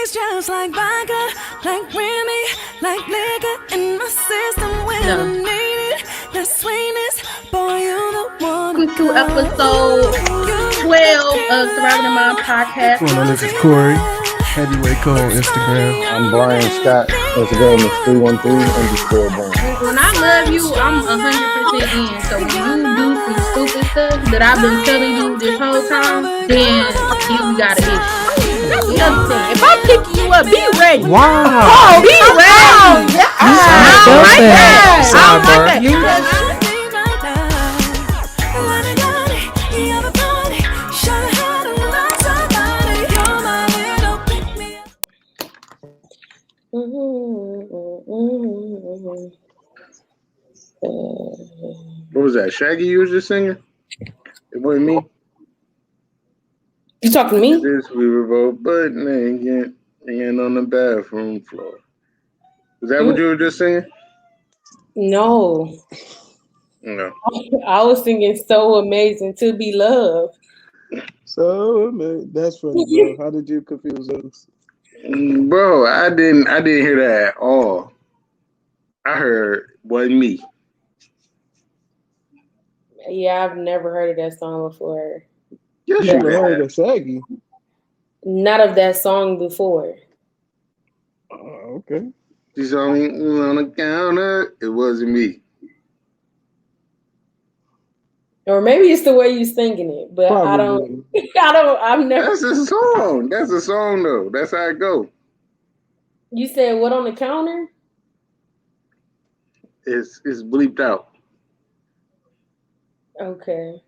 It's just like vodka, like Remy, like liquor in my system when I need it. That sweetness, boy, you the one. Welcome to episode 12 of Thriving in Mind podcast. What's going on? This is Corey, Heavyweight Cole on Instagram. I'm Brian Scott. Instagram is 313_Brian. When I love you, I'm 100% in. So when you do some stupid stuff that I've been telling you this whole time, then you got an issue. That's the other thing. If I'm picking you up, be ready. Wow. Oh, be ready. What was that? Shaggy you was just singing? It wasn't me. You talking to me? This we were both butt naked and on the bathroom floor. Was that what you were just singing? No. No. I was singing So Amazing to Be Loved. So, man, that's funny, bro. How did you confuse those? Bro, I didn't hear that at all. I heard wasn't me. Yeah, I've never heard of that song before. Yes, You you never heard have. of Shaggy? Not of that song before. Oh, okay. She's only on the counter. It wasn't me. Or maybe it's the way you singing it, but Probably. I've never. That's a song. That's a song though. That's how it go. You said what on the counter? It's bleeped out. Okay.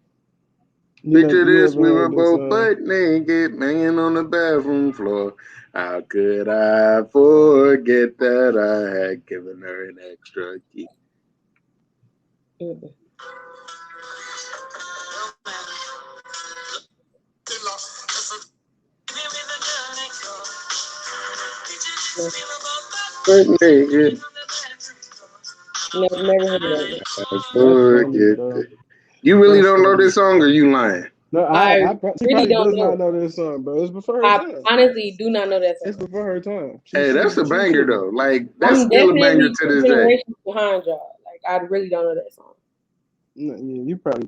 Picture this, we were heard both butt naked, banging on the bathroom floor. How could I forget that I had given her an extra key? Mm-mm. Butt naked, Never heard of that. forget that. You really don't know this song, or you lying? No, I she really probably don't does know. not know this song, bro. It's before her I time. honestly do not know that It's song. before her time. Hey, that's a banger though. Like that's I'm still a banger definitely to 2 this day. generations behind y'all. Like I really don't know that song. No, yeah, you probably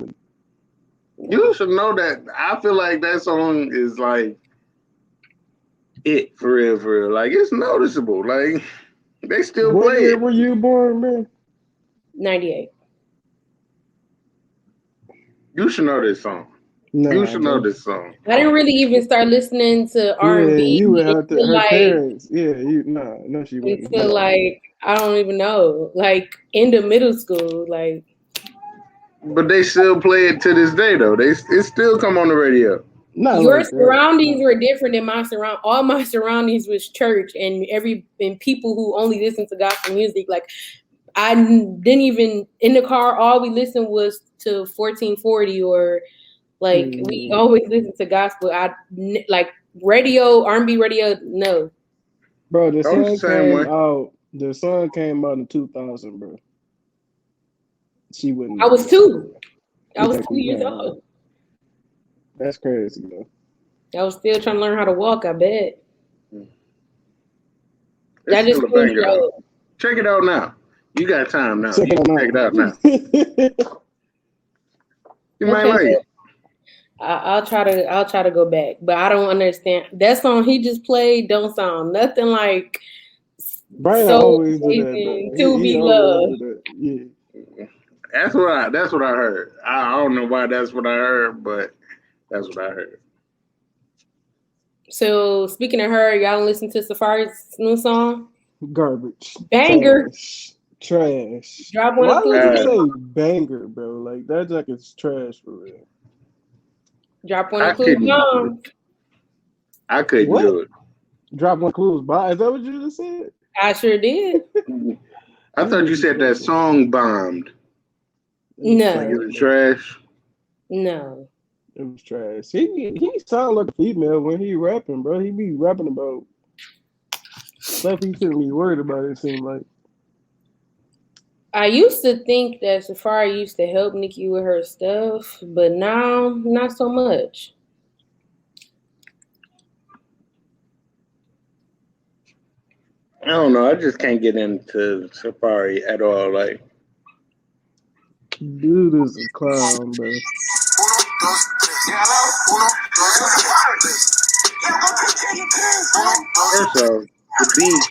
would. You should know that. I feel like that song is like it for real, for real. Like it's noticeable. Like they still What play year it. were you born, man? 98. You should know this song. Nah, You should know bro. this song. I didn't really even start listening to R&B. Yeah, you would have to. until, Her like, parents. Yeah, no, she wouldn't. until like I don't even know, like into middle school, like. But they still play it to this day though. It still come on the radio. Not Your like that. surroundings were different than my surround. All my surroundings was church and people who only listen to gospel music. Like I didn't even in the car. All we listened was to 1440 or like we always listened to gospel. I like radio, R&B radio. No, Bro, the I'm the song same way. came out. The song came out in 2000, bro. She wouldn't. I was 2. I was Yeah, 2 years yeah. old. That's crazy, though. I was still trying to learn how to walk. I bet. It's That just still a proves banger you're though. old. Check it out now. You got time now. Check You it can out check it out now. You might Okay, like it. I'll try to go back, but I don't understand that song he just played. Don't sound nothing like Brian So always do that, Amazing bro. to He Be always Loved. do that. Yeah. That's what I heard. I don't know why that's what I heard, but that's what I heard. So speaking of her, y'all listen to Safari's new song? Garbage. Banger. Trash. Drop one Why of would Clues you Bomb. say banger, bro? Like that jacket's trash for real. Drop one I of Clues couldn't Bomb. I couldn't What? do it. Drop one clues by. Is that what you just said? I sure did. I thought you said that song bombed. No. Like it was trash. No. It was trash. He sound like a female when he rapping, bro. He be rapping about stuff he shouldn't be worried about, it seems like. I used to think that Safari used to help Nikki with her stuff, but now not so much. I don't know. I just can't get into Safari at all. Like, Dude is a clown, bro. first off, the beat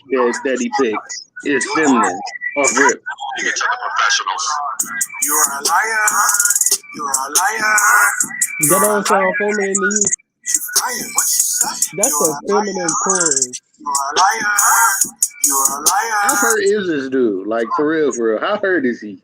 that he picked is feminine off rip. You're a liar. You're a liar. That don't sound feminine to you. Lying. What you say? That's a feminine chorus. You're a liar. You're a liar. How hurt is this dude? Like, for real, for real. How hurt is he?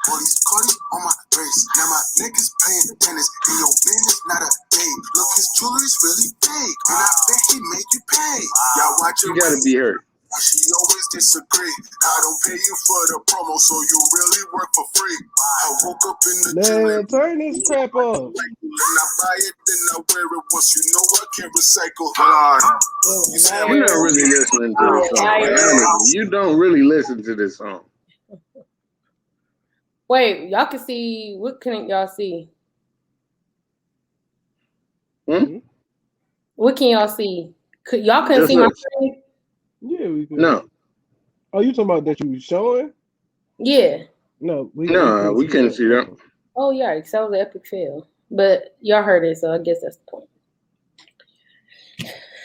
Police Cardi on my wrist. Now my niggas playing tennis. In your business, not a game. Look, his jewelry's really big. And I bet he make you pay. Y'all watch You your gotta be hurt. She always disagree. I don't pay you for the promo, so you really work for free. I woke up in the gym Man, turn this crap off. and I buy it, then I wear it. Once you know I can't recycle. Hold on. You're not really listening to this song. Like, honestly, you don't really listen to this song. Wait, y'all can see. What can y'all see? Hmm? What can y'all see? Y'all couldn't Just see my look. screen? Yeah, we could. No, Oh, you talking about that you showing? Yeah. No, we couldn't see that. Oh, yeah, because that was an epic fail. But y'all heard it, so I guess that's the point.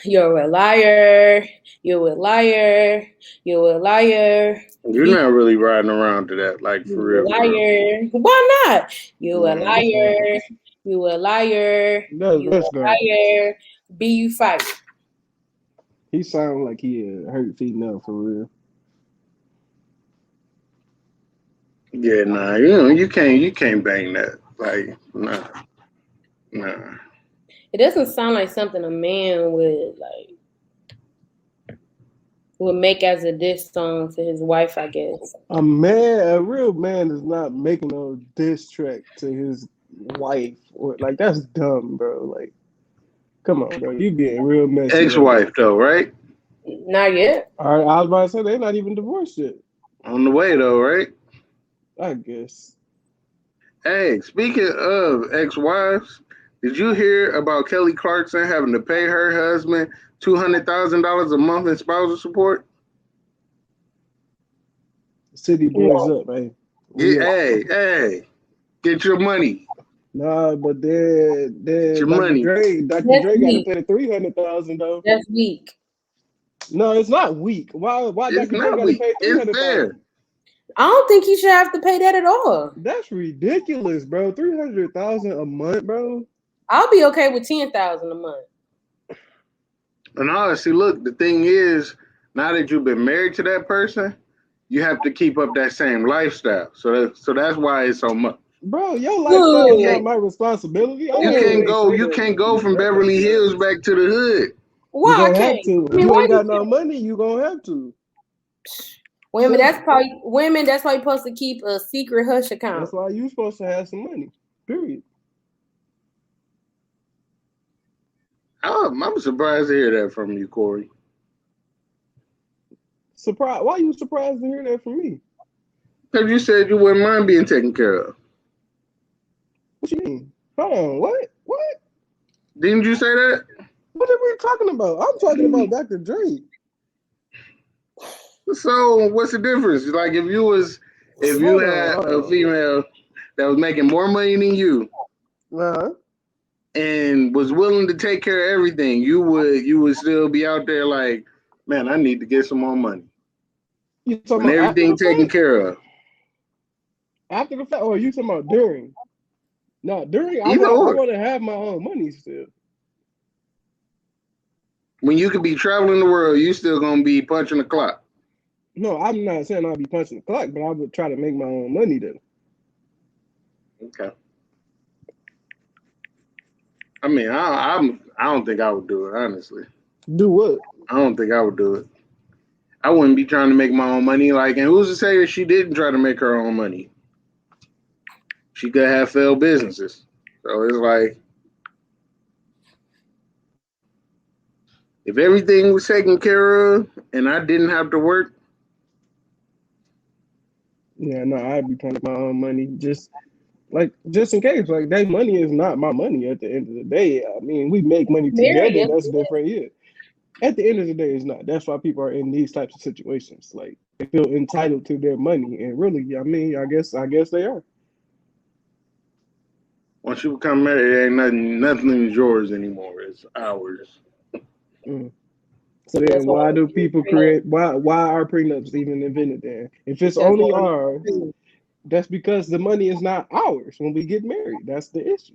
You're a liar. You're a liar. You're a liar. You're not really riding around to that, like, for You're a real. For real. liar. Why not? You're a Yeah, liar. You're a liar. You're That's a great. liar. Be you fight. He sounded like he hurt female for real. Yeah, nah, you can't bang that. Like, nah. It doesn't sound like something a man would make as a diss song to his wife, I guess. A real man is not making a diss track to his wife. Or like, that's dumb, bro. Like, come on, bro. You being real messy. Ex-wife though, right? Not yet. All right, I was about to say they're not even divorced yet. On the way though, right? I guess. Hey, speaking of ex-wives, did you hear about Kelly Clarkson having to pay her husband $200,000 a month in spousal support? City boys up, man. Hey, get your money. Nah, but then Your Dr. money. Dre got to pay the $300,000 though. That's weak. No, it's not weak. Why It's Dr. Dre not got to weak. pay It's $300,000? fair. I don't think he should have to pay that at all. That's ridiculous, bro. $300,000 a month, bro. I'll be okay with $10,000 a month. And honestly, look, the thing is, now that you've been married to that person, you have to keep up that same lifestyle. So that's why it's so much. Bro, your lifestyle is not my responsibility. You can't go from Beverly Hills back to the hood. Why You I gonna have can't? to. I mean, You why ain't you got no can't? money. You gonna have to. Women, that's why you're supposed to keep a secret hush account. That's why you supposed to have some money. Period. I'm surprised to hear that from you, Corey. Surprised? Why you surprised to hear that from me? Because you said you wouldn't mind being taken care of. What you mean? Hold on. What? Didn't you say that? What are we talking about? I'm talking about Dr. Dre. So what's the difference? Like if you had a female that was making more money than you and was willing to take care of everything, you would still be out there like, man, I need to get some more money. You talking when about everything taken care of. After the fact, or you talking about during? No, during. I Either want to have my own money still. When you could be traveling the world, you still gonna be punching the clock. No, I'm not saying I'll be punching the clock, but I would try to make my own money then. Okay. I mean, I don't think I would do it, honestly. Do what? I don't think I would do it. I wouldn't be trying to make my own money. Like, and who's to say that she didn't try to make her own money? She could have failed businesses. So it's like, if everything was taken care of and I didn't have to work. Yeah, no, I'd be trying to make my own money just in case. Like, that money is not my money at the end of the day. I mean, we make money together. That's different, yeah. At the end of the day, it's not. That's why people are in these types of situations. Like they feel entitled to their money, and really, I mean, I guess they are. Once you become married, it ain't nothing is yours anymore. It's ours. Mm. So That's then, why why do we people prenup. create? Why are prenups even invented? Then, if it's That's only why ours, that's because the money is not ours when we get married. That's the issue.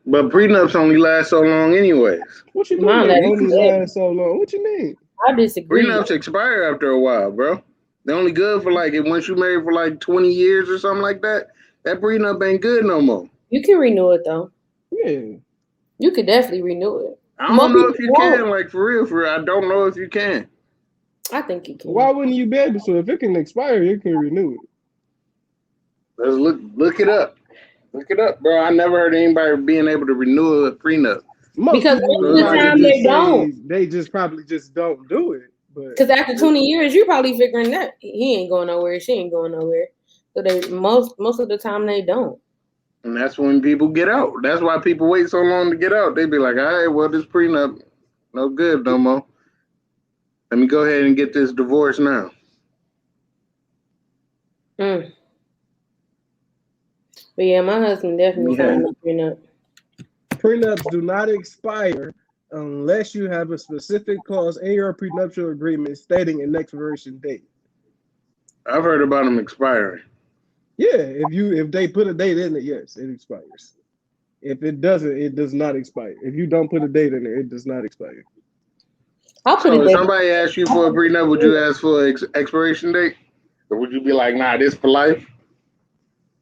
But prenups only last so long, anyways. What you mean mine they lasts only forever. last so long? What you mean? I disagree. Prenups expire after a while, bro. They're only good for like once you married for like 20 years or something like that. That prenup ain't good no more. You can renew it though. Yeah. You could definitely renew it. I Most don't know people if you won't. can, like for real, for real. I don't know if you can. I think you Why can. wouldn't you be able to? If it can expire, you can renew it. Let's look it up. Look it up, bro. I never heard anybody being able to renew a prenup. Most Because people most would of the So probably time just they don't. say they just probably just don't do it. But Because after 20 years, you're probably figuring that he ain't going nowhere, she ain't going nowhere. So they most of the time they don't. and that's when people get out. That's why people wait so long to get out. They be like, all right, well, this prenup no good no more. Let me go ahead and get this divorce now. Mm. But yeah, my husband definitely Yeah. signed a prenup. prenups do not expire unless you have a specific clause in your prenuptial agreement stating an expiration date. I've heard about them expiring. Yeah, if they put a date in it, yes, it expires. If it doesn't, it does not expire. If you don't put a date in there, it does not expire. I'll put So it if there. somebody asked you for a prenup, would you ask for an expiration date? Or would you be like, nah, this for life?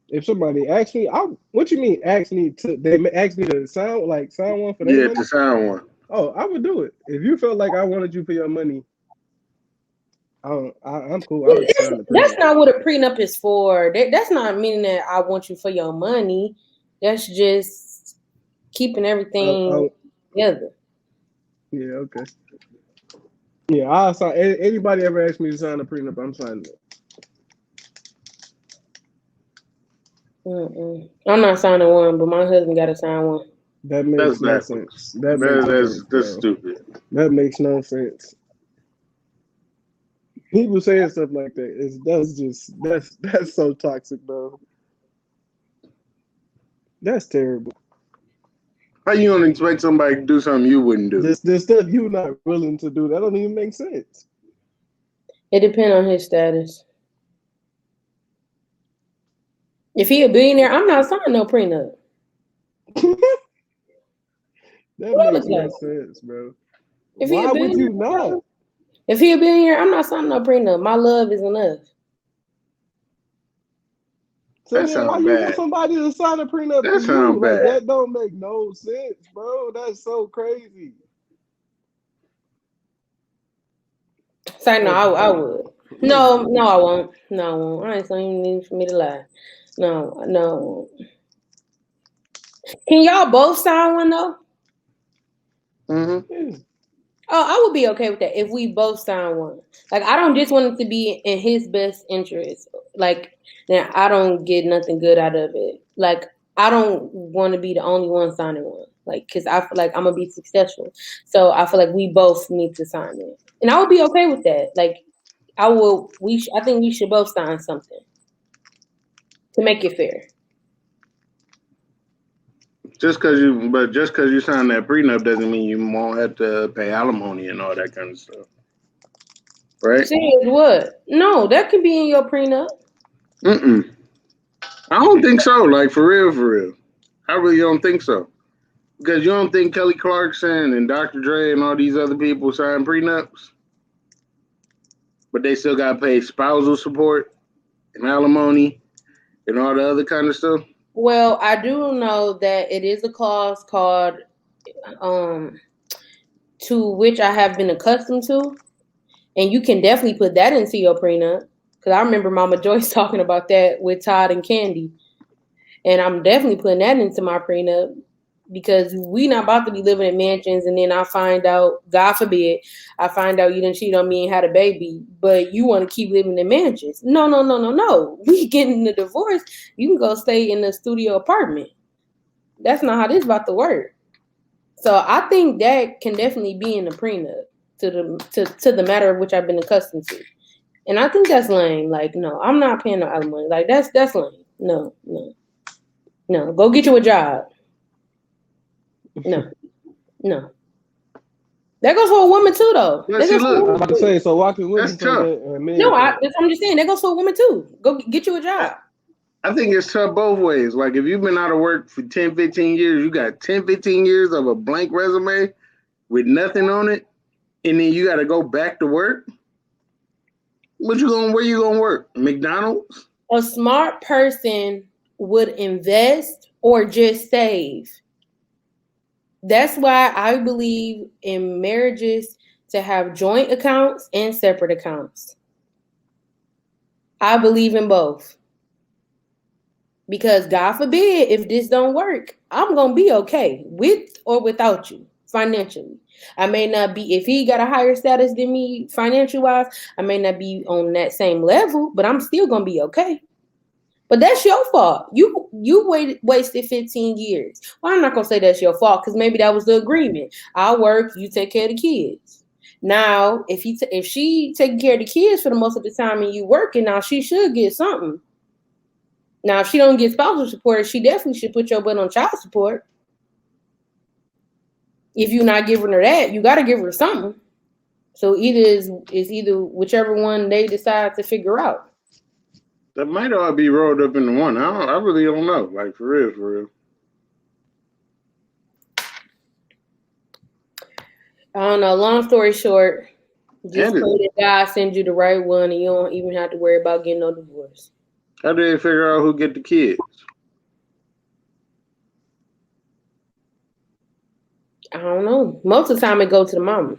If somebody asks me, what you mean? Ask me to? They ask me to sign one for their Yeah, money? to sign one. Oh, I would do it. If you felt like I wanted you for your money, I'm cool. I would sign the That's prenup. not what a prenup is for. That's not meaning that I want you for your money. That's just keeping everything together. Yeah, okay. Yeah, I'll sign. Anybody ever ask me to sign a prenup, I'm signing it. I'm not signing one, but my husband got to sign one. That That's makes no backwards. sense. That makes no sense, That's bro. stupid. That makes no sense. People saying stuff like that that's so toxic, bro. That's terrible. How you gonna expect somebody to do something you wouldn't do? This stuff you not willing to do, that don't even make sense. It depends on his status. If he a billionaire, I'm not signing no prenup. That What I makes look no like? sense, bro. If he a Why would you billionaire, not? if he a billionaire, I'm not signing no prenup. My love is enough. So That then why sounds you want bad. somebody to sign a prenup for That you? sounds Like bad. that don't make no sense, bro. That's so crazy. Say no, That's I dumb. would. No, I won't. No, I won't. I ain't saying need for me to lie. No. Can y'all both sign one though? Mm-hmm. Yeah. Oh, I would be okay with that if we both sign one. Like, I don't just want it to be in his best interest. Like, now I don't get nothing good out of it. Like, I don't want to be the only one signing one. Like, because I feel like I'm gonna be successful. So I feel like we both need to sign it, and I would be okay with that. Like, I will. I think we should both sign something to make it fair. Just cause you sign that prenup doesn't mean you won't have to pay alimony and all that kind of stuff, right? Serious what? No, that could be in your prenup. Mm-mm. I don't think so. Like for real, for real. I really don't think so. Because you don't think Kelly Clarkson and Dr. Dre and all these other people sign prenups, but they still got to pay spousal support and alimony and all the other kind of stuff. Well, I do know that it is a clause called to which I have been accustomed to, and you can definitely put that into your prenup. Because I remember Mama Joyce talking about that with Todd and Candy, and I'm definitely putting that into my prenup because we not about to be living in mansions, and then I find out, God forbid, I find out you didn't cheat on me and had a baby, but you want to keep living in mansions. No. We getting a divorce. You can go stay in the studio apartment. That's not how this about to work. So I think that can definitely be in the prenup. to the matter of which I've been accustomed to. And I think that's lame. Like, no, I'm not paying no alimony. Like, that's lame. No. Go get you a job. No. That goes for a woman too, though. Yeah, see, look, I'm about to say, so why can women that's say tough. that and men No, can't? I'm just saying that goes for a woman too. Go get you a job. I think it's tough both ways. Like, if you've been out of work for 10, 15 years, you got 10, 15 years of a blank resume with nothing on it, and then you got to go back to work. Where you gonna work? McDonald's? A smart person would invest or just save. That's why I believe in marriages to have joint accounts and separate accounts. I believe in both. Because God forbid, if this don't work, I'm going to be okay with or without you financially. I may not be, if he got a higher status than me financial wise, I may not be on that same level, but I'm still going to be okay. But that's your fault. You wasted 15 years. Well, I'm not going to say that's your fault because maybe that was the agreement. I'll work, you take care of the kids. Now, if she taking care of the kids for the most of the time and you working, now she should get something. Now, if she don't get spousal support, she definitely should put your butt on child support. If you're not giving her that, you got to give her something. So it's either whichever one they decide to figure out. That might all be rolled up into one. I really don't know. Like, for real. I don't know. Long story short, just pray that God sends you the right one and you don't even have to worry about getting no divorce. How do they figure out who get the kids? I don't know. Most of the time it goes to the mama.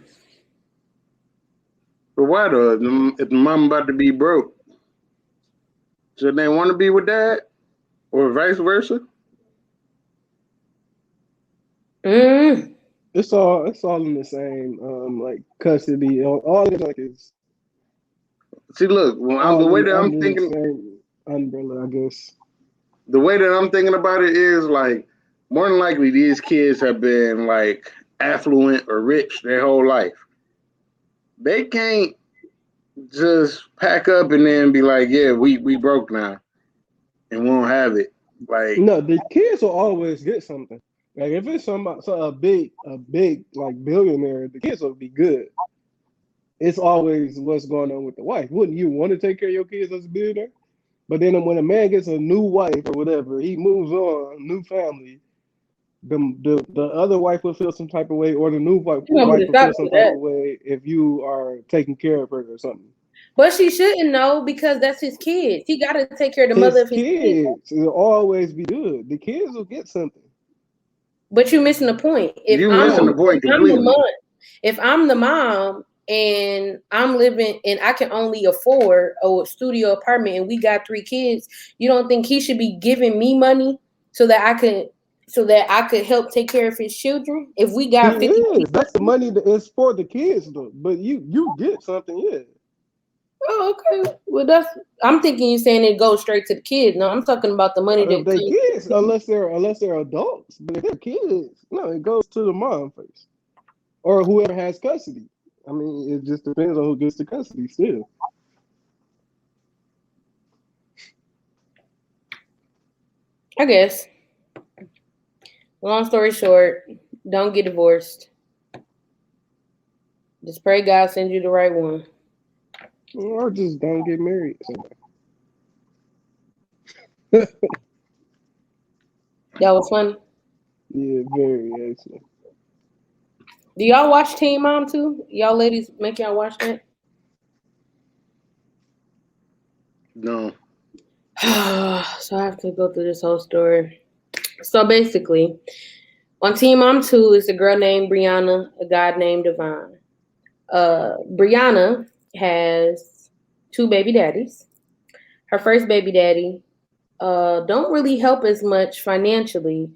But why though? If the mom about to be broke, should they want to be with dad, or vice versa? It's all in the same like custody. All the like is. See, look, the way that I'm thinking, the same umbrella, I guess. The way that I'm thinking about it is like, more than likely these kids have been like affluent or rich their whole life. They can't just pack up and then be like, yeah, we broke now and we won't have it. Like, no, the kids will always get something. Like if it's a big like billionaire, the kids will be good. It's always what's going on with the wife. Wouldn't you want to take care of your kids as a billionaire? But then when a man gets a new wife or whatever, he moves on, new family, the other wife will feel some type of way, or the new wife will feel some type of way if you are taking care of her or something. But she shouldn't know because that's his kids. He got to take care of the mother of his kids. It'll always be good. The kids will get something. But you're missing the point. You're missing the point completely. If I'm the mom and I'm living and I can only afford a studio apartment and we got 3 kids, you don't think he should be giving me money so that I could help take care of his children? If we got 50 kids, that's the money that is for the kids though. But you get something, yeah. Oh, okay. Well, I'm thinking you saying it goes straight to the kids. No, I'm talking about the money that they kids, unless they're adults. But if they're kids, no, it goes to the mom first, or whoever has custody. I mean, it just depends on who gets the custody still. I guess. Long story short, don't get divorced. Just pray God sends you the right one. Or just don't get married. That was funny. Yeah, very actually. Do y'all watch Teen Mom too? Y'all ladies make y'all watch that? No. So I have to go through this whole story. So basically, on Teen Mom 2 is a girl named Brianna, a guy named Devon. Brianna has 2 baby daddies. Her first baby daddy don't really help as much financially,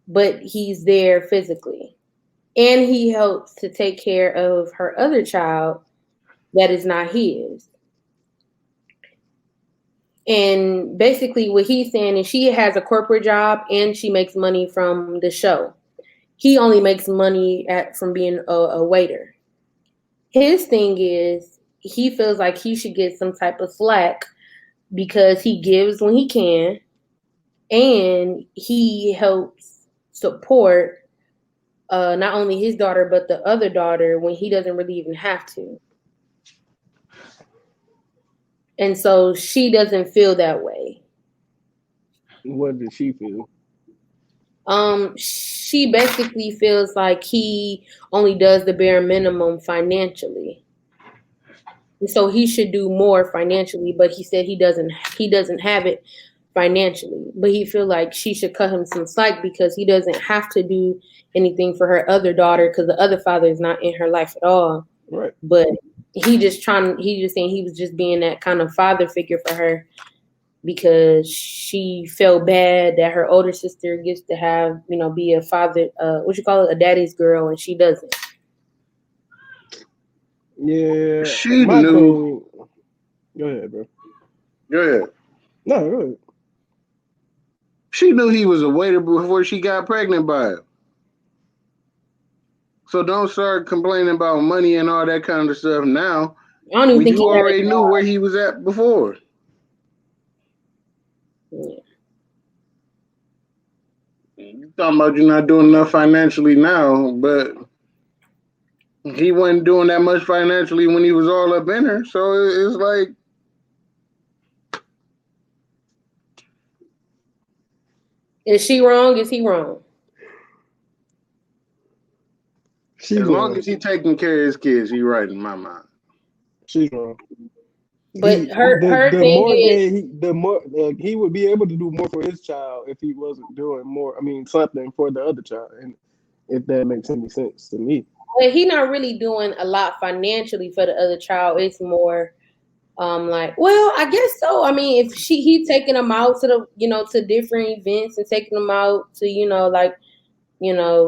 but he's there physically. And he helps to take care of her other child that is not his. And basically what he's saying is she has a corporate job and she makes money from the show. He only makes money from being a waiter. his thing is he feels like he should get some type of slack because he gives when he can and he helps support not only his daughter but the other daughter when he doesn't really even have to. And so she doesn't feel that way. What did she feel? She basically feels like he only does the bare minimum financially. And so he should do more financially, but he said he doesn't have it financially. But he feel like she should cut him some slack because he doesn't have to do anything for her other daughter because the other father is not in her life at all. Right. But he just saying he was just being that kind of father figure for her because she felt bad that her older sister gets to have, be a father, a daddy's girl, and she doesn't. Yeah. She My knew. thing. Go ahead, bro. Go ahead. No, go ahead. She knew he was a waiter before she got pregnant by him. So don't start complaining about money and all that kind of stuff now. I don't even When think you he already knew where he was at before. Yeah. You talking about you not doing enough financially now, but he wasn't doing that much financially when he was all up in her. So it's like, Is she wrong? Is he wrong? She's as long wrong. as he taking care of his kids, he right in my mind. She's wrong. But her The thing more is, he would be able to do more for his child if he wasn't doing more. I mean, something for the other child, and if that makes any sense to me. well, he not really doing a lot financially for the other child. It's more like, well, I guess so. I mean, if he taking them out to to different events and taking them out to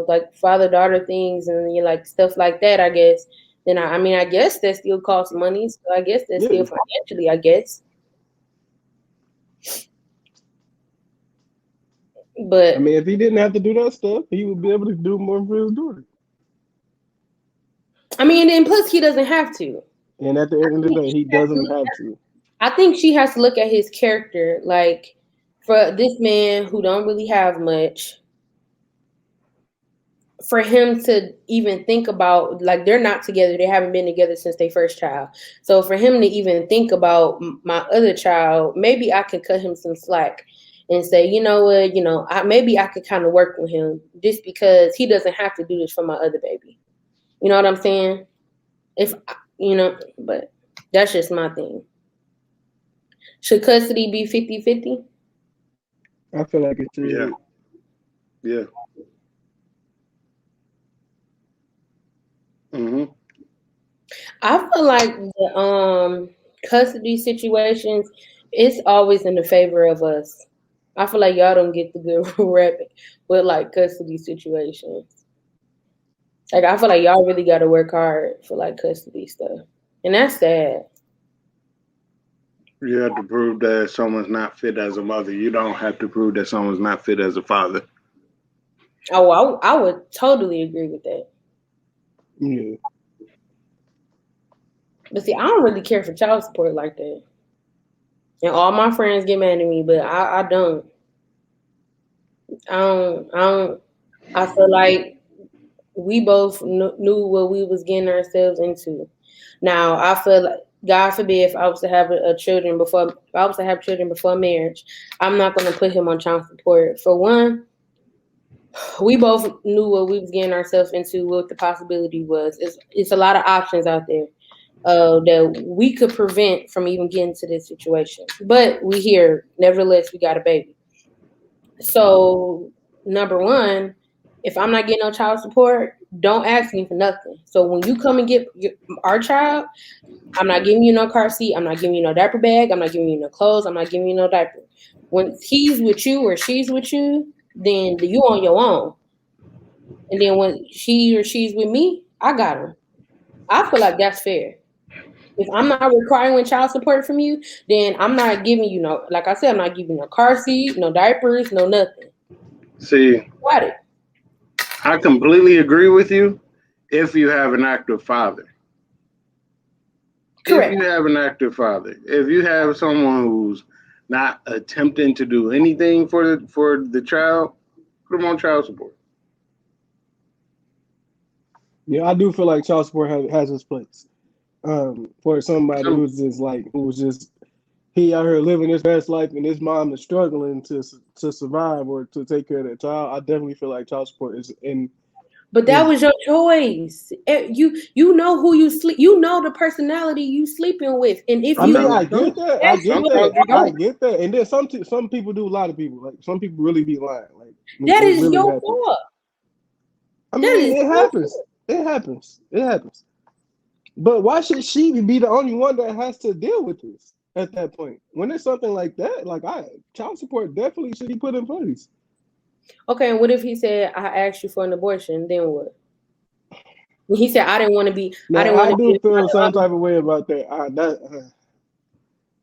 like father daughter things and like stuff like that, I guess. Then I guess that still costs money. So I guess that's still financially, I guess. But I mean, if he didn't have to do that stuff, he would be able to do more for his daughter. I mean, and plus he doesn't have to. And at the end of the day, he doesn't have to. I think she has to look at his character. Like, for this man who don't really have much, for him to even think about, like, they're not together. They haven't been together since their first child. So for him to even think about my other child, maybe I could cut him some slack and say, you know what, maybe I could kind of work with him just because he doesn't have to do this for my other baby. You know what I'm saying? But that's just my thing. Should custody be 50-50? I feel like it should. Yeah. Mm-hmm. I feel like the custody situations, it's always in the favor of us. I feel like y'all don't get the good rep with like custody situations. Like I feel like y'all really got to work hard for like custody stuff, and that's sad. You have to prove that someone's not fit as a mother. You don't have to prove that someone's not fit as a father. Oh, I would totally agree with that. Yeah. But see, I don't really care for child support like that. And all my friends get mad at me, but I don't. I don't. I feel like we both knew what we was getting ourselves into. Now, I feel like, God forbid, if I was to have children before marriage, I'm not going to put him on child support. For one, we both knew what we was getting ourselves into, what the possibility was. It's a lot of options out there that we could prevent from even getting to this situation. But we here, nevertheless, we got a baby. So, number one, if I'm not getting no child support, don't ask me for nothing. So when you come and get our child, I'm not giving you no car seat. I'm not giving you no diaper bag. I'm not giving you no clothes. I'm not giving you no diaper. When he's with you or she's with you, then you on your own. And then when he or she's with me, I got him. I feel like that's fair. If I'm not requiring child support from you, then I'm not giving you like I said, I'm not giving you no car seat, no diapers, no nothing. See, Got it. I completely agree with you if you have an active father. Correct. If you have an active father, if you have someone who's not attempting to do anything for the child, put them on child support. Yeah, I do feel like child support has its place. For somebody Some who's just he out here living his best life and his mom is struggling to survive or to take care of that child. I definitely feel like child support But that is. was your choice. You know who you sleep. You know the personality you sleeping with, and if I you mean, some I some get that. I that's get what that. sometimes you I don't. get that. And then some people do. A lot of people, like some people, really be lying. Like that it is really your happens. fault. I That mean, is it your happens. fault. It happens. It happens. But why should she be the only one that has to deal with this at that point? When it's something like that, child support definitely should be put in place. Okay, and what if he said, "I asked you for an abortion"? Then what? He said, "I didn't want to be. I Now didn't want I to be do a feel some father." type of way about that.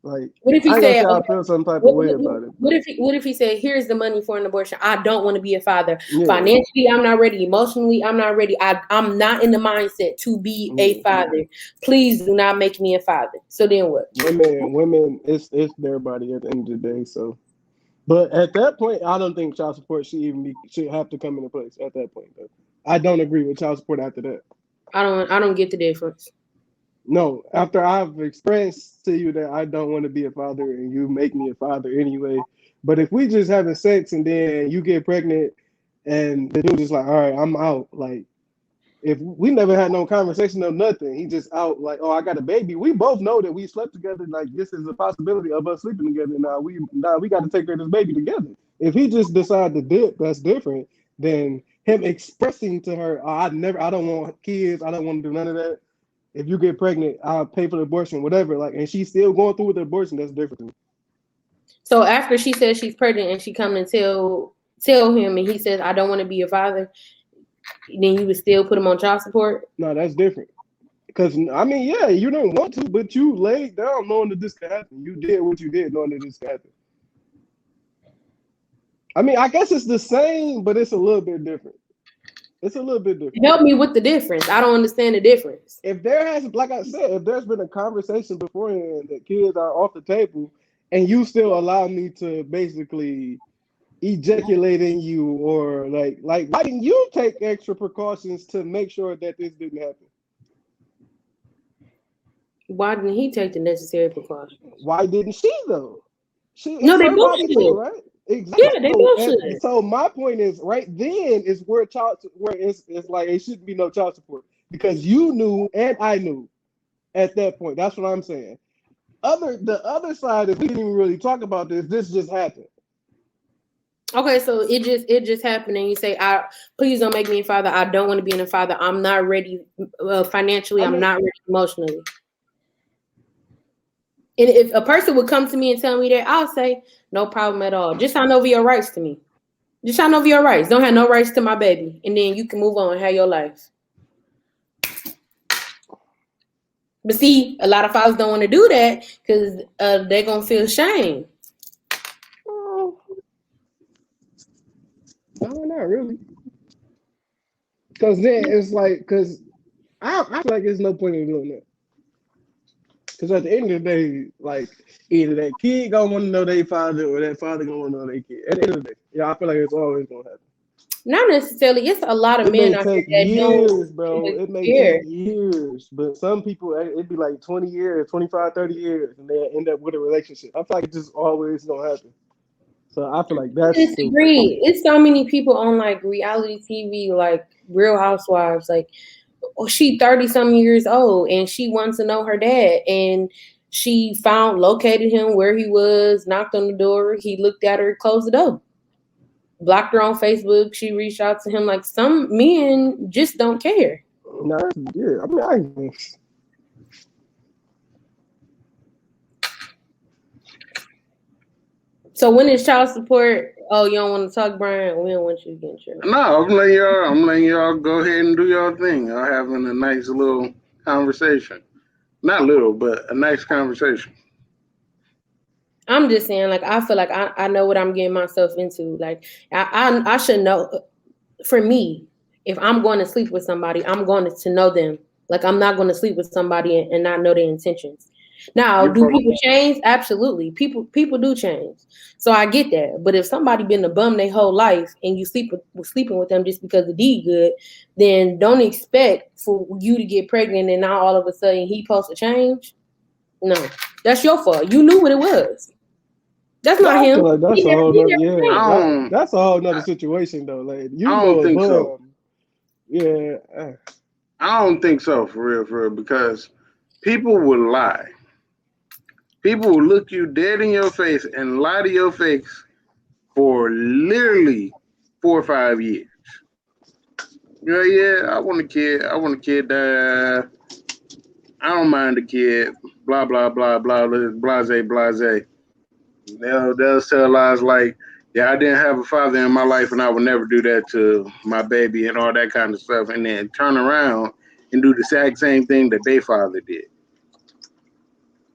Like What if he I ain't gonna said, say I "Okay"? feel some type of way about it, but What if he said, "Here's the money for an abortion. I don't want to be a father. yeah, Financially, I'm not ready. Emotionally, I'm not ready. I'm not in the mindset to be a yeah. father. Please do not make me a father." So then what? Women, it's their body at the end of the day. So, but at that point, I don't think child support should have to come into place at that point. Though I don't agree with child support after that. I don't get the difference. No, after I've expressed to you that I don't want to be a father and you make me a father anyway. But if we just having sex and then you get pregnant and the dude just like, all right, I'm out. Like, if we never had no conversation or nothing, he just out like, oh, I got a baby. We both know that we slept together. Like, this is a possibility of us sleeping together. Now we got to take care of this baby together. If he just decide to dip, that's different than him expressing to her, oh, I don't want kids. I don't want to do none of that. If you get pregnant, I'll pay for the abortion, whatever. Like, and she's still going through with the abortion. That's different. So after she says she's pregnant and she come and tell him, and he says, "I don't want to be your father," then you would still put him on child support? No, that's different. Because I mean, yeah, you don't want to, but you laid down knowing that this could happen. You did what you did knowing that this could happen. I mean, I guess it's the same, but it's a little bit different. It's a little bit different. Help me with the difference. I don't understand the difference. If there has, like I said, if there's been a conversation beforehand that kids are off the table, and you still allow me to basically ejaculate in you, or like why didn't you take extra precautions to make sure that this didn't happen? Why didn't he take the necessary precautions? Why didn't she though? No, It's they her both body too, should. right? Exactly. Yeah, they both should. So my point is, right then is where it's like it shouldn't be no child support because you knew and I knew at that point. That's what I'm saying. The other side is we didn't even really talk about this. This just happened. Okay, so it just happened, and you say, "I please don't make me a father. I don't want to be a father. I'm not ready financially. I I'm mean, not ready emotionally." And if a person would come to me and tell me that, I'll say, "No problem at all. Just sign over your rights to me. Just sign over your rights. Don't have no rights to my baby, and then you can move on and have your life." But see, a lot of fathers don't want to do that because they're gonna feel shame. no, not really. Because then it's like, because I feel like there's no point in doing that. Because at the end of the day, like either that kid gonna want to know their father or that father gonna want to know their kid. At the end of the day, yeah, I feel like it's always gonna happen. Not necessarily. It's a lot of It may men out here take that don't years, bro. It may take care. years, but some people it'd be like 20 years, 25, 30 years, and they end up with a relationship. I feel like it's just always gonna happen. So I feel like I that's stupid. disagree. It's so many people on like reality TV, like Real Housewives. Like, oh, she 30 some years old and she wants to know her dad, and she located him where he was, knocked on the door, he looked at her, closed the door, blocked her on Facebook. She reached out to him. Like, some men just don't care. No, yeah, I mean, I guess. So when is child support? Oh, you don't want to talk, Brian? We don't want you to get in trouble. No, I'm letting y'all go ahead and do your thing. Y'all having a nice little conversation. Not little, but a nice conversation. I'm just saying, like, I feel like I know what I'm getting myself into. Like, I should know. For me, if I'm going to sleep with somebody, I'm going to know them Like, I'm not going to sleep with somebody and not know their intentions. Now, You're do pro- people change? Absolutely. People do change. So I get that. But if somebody been a bum their whole life and you sleeping with them just because the deed good, then don't expect for you to get pregnant and now all of a sudden he supposed to change. No, that's your fault. You knew what it was. That's not I him. feel like that's He a never, whole he nother, never yeah. changed. That's a whole nother I, situation though. Like I you know don't a think so. bum. Yeah. I don't think so for real, because people will lie. People will look you dead in your face and lie to your face for literally 4 or 5 years. Yeah, I want a kid. I want a kid. I don't mind a kid. Blah blah blah blah. Blase blase. They'll tell lies like, yeah, I didn't have a father in my life, and I would never do that to my baby and all that kind of stuff, and then turn around and do the exact same thing that their father did.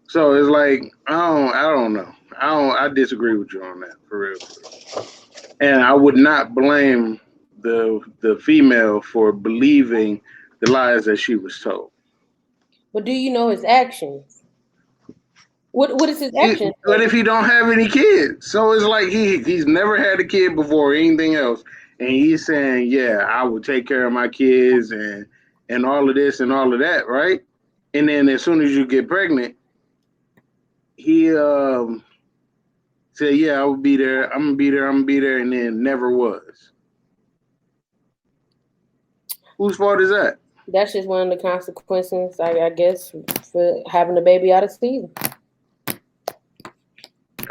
So it's like I don't know. I disagree with you on that for real. And I would not blame the female for believing the lies that she was told. But do you know his actions? What is his action? But if he don't have any kids, so it's like he's never had a kid before or anything else, and he's saying, yeah, I will take care of my kids and all of this and all of that, right? And then as soon as you get pregnant, he said, yeah, I will be there. I'm gonna be there. I'm gonna be there, and then never was. Whose fault is that? That's just one of the consequences, I guess, for having a baby out of season.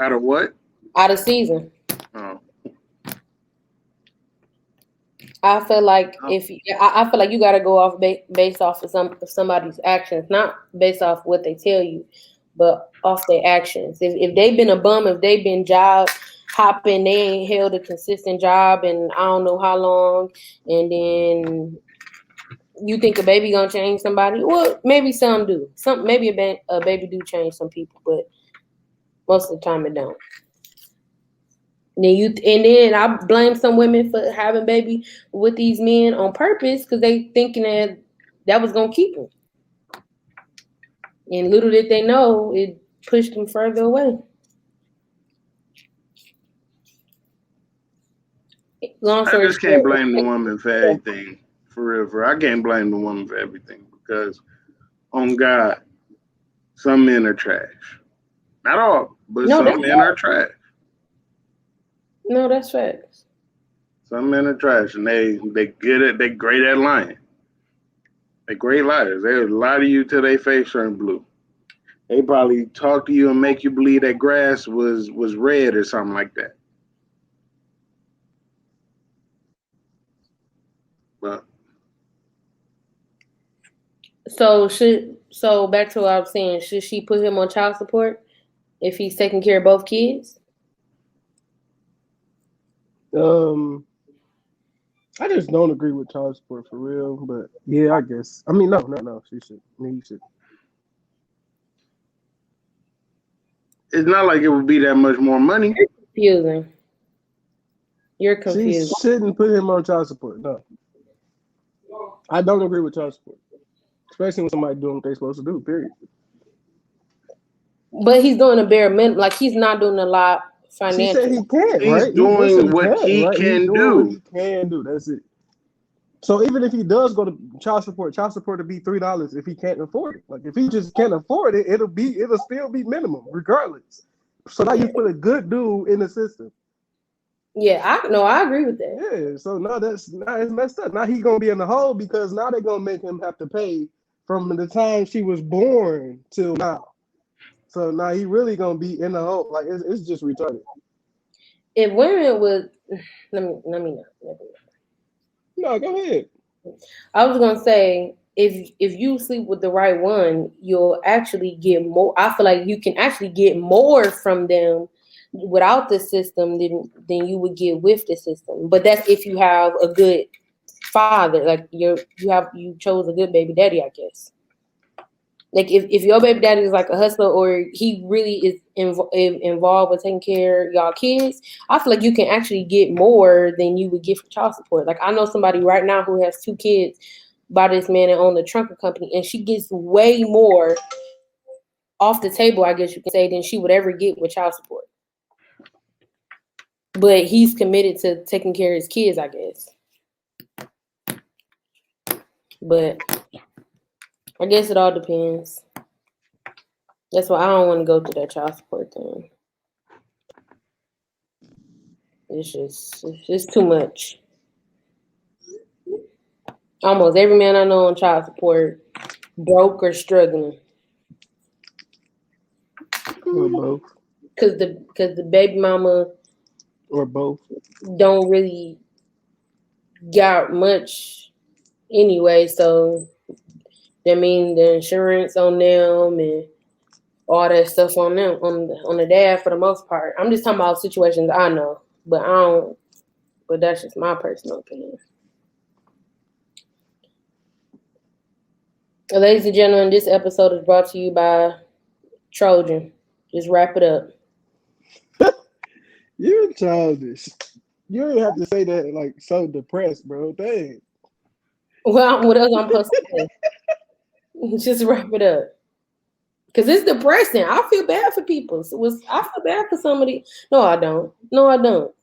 Out of what? Out of season. Oh. I feel like Oh. I feel like you got to go off based off of somebody's actions, not based off what they tell you, but off their actions. If they've been a bum, if they've been job hopping, they ain't held a consistent job and I don't know how long, and then you think a baby gonna change somebody? Well, maybe some do. Maybe a baby do change some people, but most of the time it don't. And then I blame some women for having baby with these men on purpose because they thinking that was gonna keep them. And little did they know it pushed them further away. Long I story just can't short. blame the woman for anything. For real, for real. I can't blame the woman for everything because, on God, some men are trash. Not all, but No, some that's men are trash. no, that's facts. Some men are trash, and they great at lying. They great liars. They lie to you till their face turn blue. They probably talk to you and make you believe that grass was red or something like that. But So back to what I was saying, should she put him on child support if he's taking care of both kids? I just don't agree with child support for real, but yeah, I guess. I mean, no, she should. He should. it's not like it would be that much more money. Confusing. You're She confused. shouldn't put him on child support. No, I don't agree with child support, especially when somebody doing what they're supposed to do. Period. But he's doing a bare minimum. Like he's not doing a lot She said financially. he can't, He's right? He said doing he what can, he right? He's can doing what do. he can do. That's it. So even if he does go to child support will be $3 if he can't afford it. Like if he just can't afford it, it'll still be minimum regardless. So now you put a good dude in the system. Yeah, I agree with that. Yeah, so now it's messed up. Now he's gonna be in the hole because now they're gonna make him have to pay from the time she was born till now. So now he really gonna be in the hole. Like it's just retarded. If women would let me know. No, go ahead. I was gonna say if you sleep with the right one, you'll actually get more. I feel like you can actually get more from them without the system than you would get with the system. But that's if you have a good father, like you chose a good baby daddy, I guess. Like if your baby daddy is like a hustler or he really is involved with taking care of y'all kids, I feel like you can actually get more than you would get for child support. Like I know somebody right now who has 2 kids, by this man that owned the trucker company, and she gets way more off the table, I guess you can say, than she would ever get with child support. But he's committed to taking care of his kids, I guess. But I guess it all depends. That's why I don't want to go through that child support thing. It's just too much. Almost every man I know on child support, broke or struggling. Or both. Cause the baby mama Or both. don't really got much anyway, so that means the insurance on them and all that stuff on them, on the dad for the most part. I'm just talking about situations I know, but I don't. But that's just my personal opinion. Ladies and gentlemen, this episode is brought to you by Trojan. Just wrap it up. You're childish. You don't have to say that like so depressed, bro. Dang. Well, what else I'm supposed to say? Just wrap it up. Because it's depressing. I feel bad for people. I feel bad for somebody. No, I don't.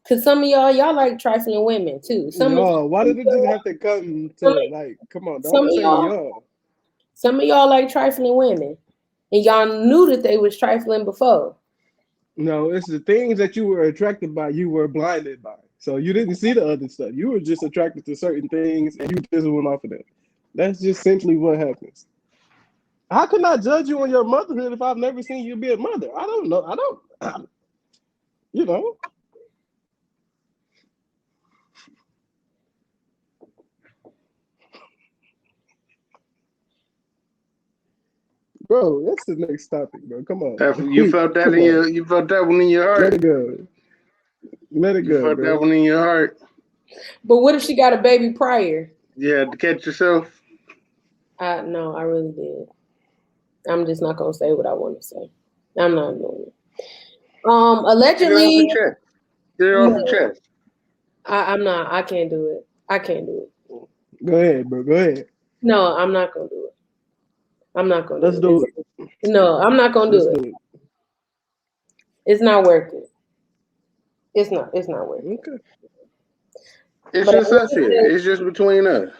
Because some of y'all like trifling women too. Why did it just have to come to like? Come on, don't say y'all. Some of y'all like trifling women, and y'all knew that they was trifling before. No, it's the things that you were attracted by. You were blinded by, so you didn't see the other stuff. You were just attracted to certain things, and you just went off of that. That's just simply what happens. How can I judge you on your motherhood if I've never seen you be a mother? I don't know. I don't. You know. Bro, that's the next topic, bro. Come on. You felt that you felt that one in your heart. Let it go. You felt bro. that one in your heart. But what if she got a baby prior? Yeah, to catch yourself. No, I really did. I'm just not gonna say what I want to say. I'm not doing it. Allegedly. Get it off the chest. I'm not. I can't do it. Go ahead, bro. Go ahead. No, I'm not gonna do it. Let's do it. No, I'm not gonna do it. It's not worth it. It's not worth it. Okay. It's just us here. It's just between us.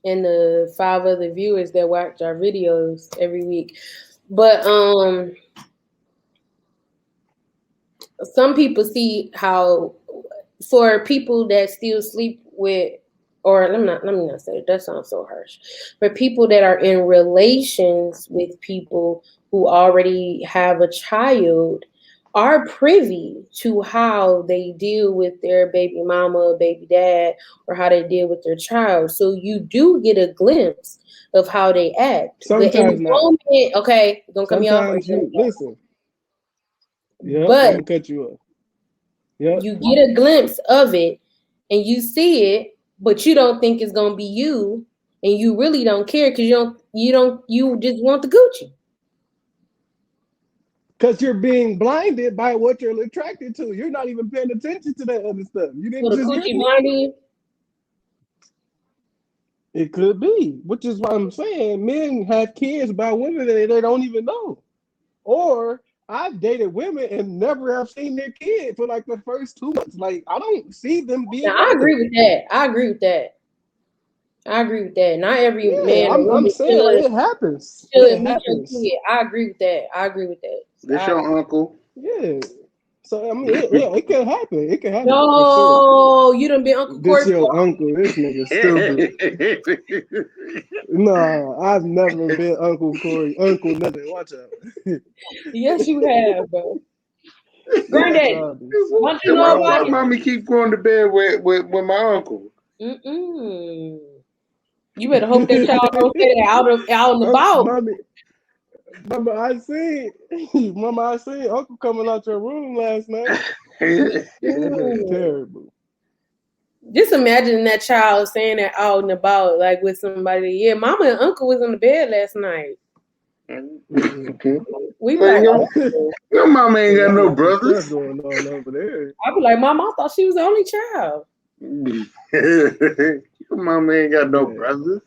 And the 5 other viewers that watch our videos every week. But some people see how, for people that still sleep with, or let me not say it, that sounds so harsh. For people that are in relations with people who already have a child, are privy to how they deal with their baby mama, baby dad, or how they deal with their child. So you do get a glimpse of how they act. Sometimes but in the not. moment, okay, don't cut me off. Listen. Yeah, but I'm gonna cut you off. Yep. You get a glimpse of it and you see it, but you don't think it's gonna be you, and you really don't care because you just want the Gucci. Because you're being blinded by what you're attracted to. You're not even paying attention to that other stuff. You didn't just Gucci blinding. It could be, which is why I'm saying men have kids by women that they don't even know. Or I've dated women and never have seen their kid for like the first 2 months. Like, I don't see them being. Now, I agree with that. Not every man. I'm saying it happens. It happens. I agree with that. This your uncle. Yeah. So I mean, it can happen. It can happen. No, you done been Uncle Corey. This your uncle. This nigga stupid. No, I've never been Uncle Corey. Uncle nothing. Watch out. Yes, you have, bro. Granddaddy, why mommy keep going to bed with my uncle? You better hope that child don't say that out in the ball. Mama, I seen Uncle coming out your room last night. That's terrible. Just imagine that child saying that out and about, like with somebody. Yeah, Mama and Uncle was in the bed last night. We like, your mama ain't got no brothers. Going on over there. I be like, Mama, I thought she was the only child. My man got no Yeah. brothers.